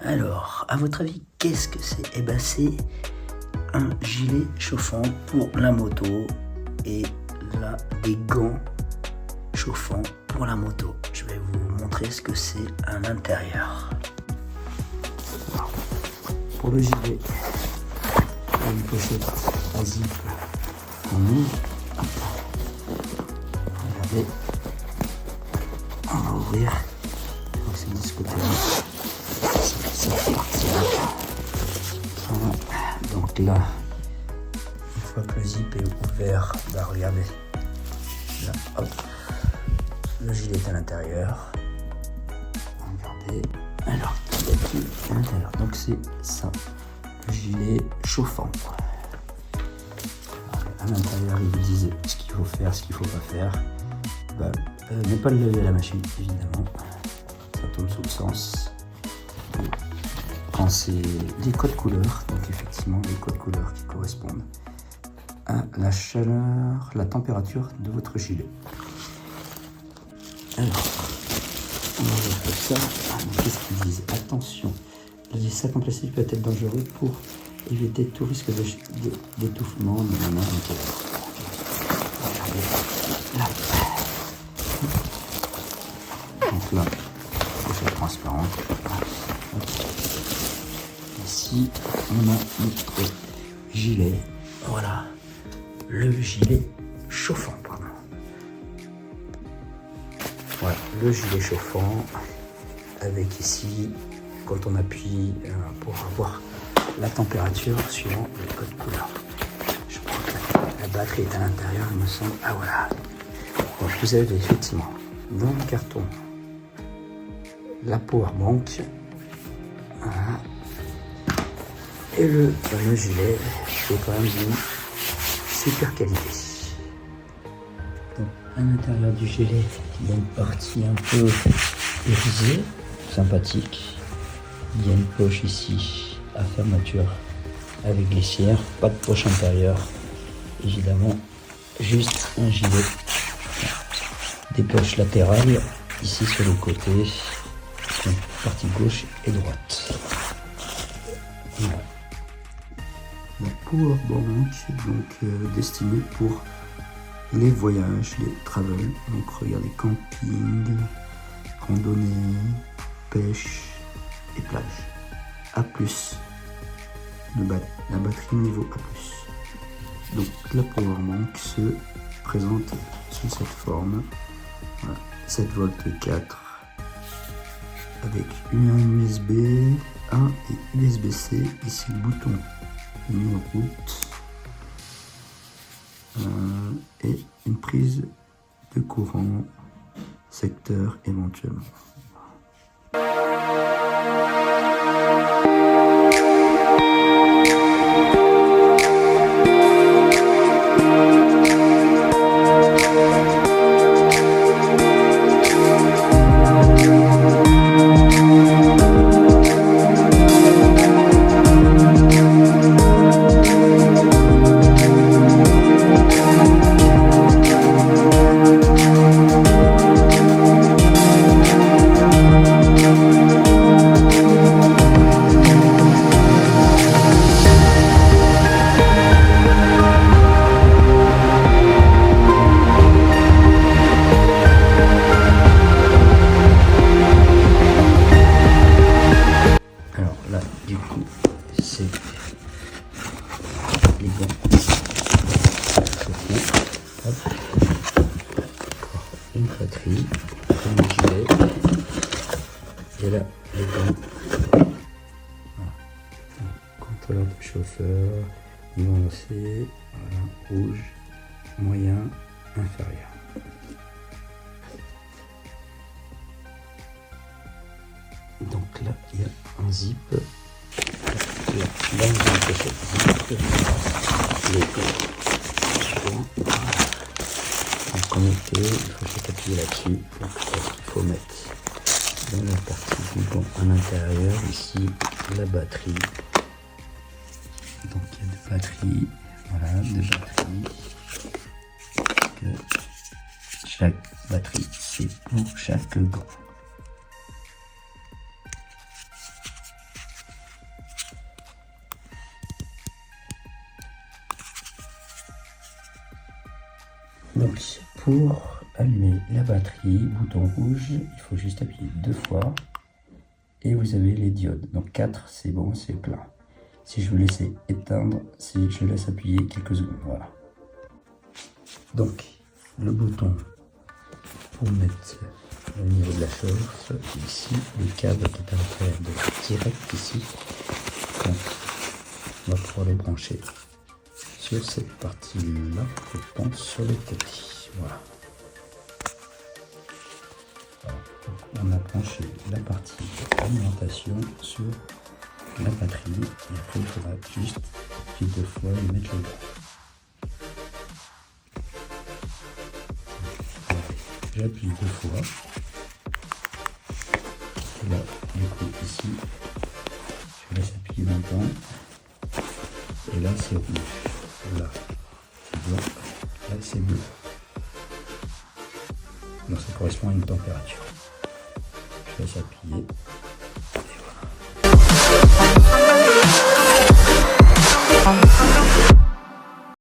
Alors, à votre avis, qu'est-ce que c'est? Eh ben, c'est un gilet chauffant pour la moto et là, des gants chauffants pour la moto. Je vais vous montrer ce que c'est à l'intérieur. Pour le gilet, il y a une pochette à zip qu'on ouvre. Regardez, on va ouvrir. Donc c'est de ce côté-là. Cette partie-là. Voilà. Donc là, une fois que le zip est ouvert, bah regardez. Là, hop. Le gilet est à l'intérieur. Regardez. Alors, il y a tout à l'intérieur. Donc c'est ça. Le gilet chauffant. Alors, à l'intérieur, ils vous disent ce qu'il faut faire, ce qu'il ne faut pas faire. Bah, ne pas le lever à la machine, évidemment. Ça tombe sous le sens. Quand c'est des codes couleurs, donc effectivement des codes couleurs qui correspondent à la chaleur, la température de votre gilet. Alors, on va voir tout ça. Qu'est-ce qu'ils disent? Attention, le sac en plastique peut être dangereux pour éviter tout risque d'étouffement. Là. Donc là, c'est transparent. Ici, on a notre gilet. Voilà, le gilet chauffant. Voilà, le gilet chauffant avec ici, quand on appuie pour avoir la température suivant le code couleur. Je crois que la batterie est à l'intérieur, il me semble. Ah voilà. Donc vous avez effectivement dans le carton la power bank. Voilà. Et le fameux gilet qui est quand même d'une super qualité. Donc, à l'intérieur du gilet, il y a une partie un peu irisée, sympathique. Il y a une poche ici à fermeture avec glissière, pas de poche intérieure, évidemment, juste un gilet. Des poches latérales ici sur le côté, donc partie gauche et droite. Voilà. La power bank, donc destinée pour les voyages, les travels. Donc regardez, camping, randonnée, pêche et plage. A+. La batterie niveau A+. Donc la power bank se présente sous cette forme. Voilà. 7 volts 4 avec un USB 1 et USB-C. Ici le bouton numéro route. Et une prise de courant secteur éventuellement. Les gants. Une batterie, un gilet, et là les gants. Voilà. Contrôleur de chauffeur, niveau lancé, voilà, rouge, moyen, inférieur. Donc là il y a un zip. Là, une pochette zip. Les gants. Pour connecter, il faut juste appuyer là-dessus. Donc il faut mettre dans la partie du gant à l'intérieur, ici, la batterie. Donc il y a deux batteries. Voilà, deux batteries. Chaque batterie, c'est pour chaque gant. Donc pour allumer la batterie, bouton rouge, il faut juste appuyer 2 fois et vous avez les diodes. Donc 4 c'est bon, c'est plein. Si je veux laisser éteindre, si je laisse appuyer quelques secondes, voilà. Donc le bouton pour mettre au niveau de la source, ici le câble qui est à l'intérieur de direct ici, donc on va pouvoir le brancher sur cette partie là, je pense sur le côté, voilà. On a branché la partie alimentation sur la batterie et après il faudra juste appuyer 2 fois et mettre le bras. J'appuie 2 fois et là du coup ici je laisse appuyer longtemps et là c'est rouge, là c'est blanc, là c'est bleu, donc ça correspond à une température. Je laisse appuyer.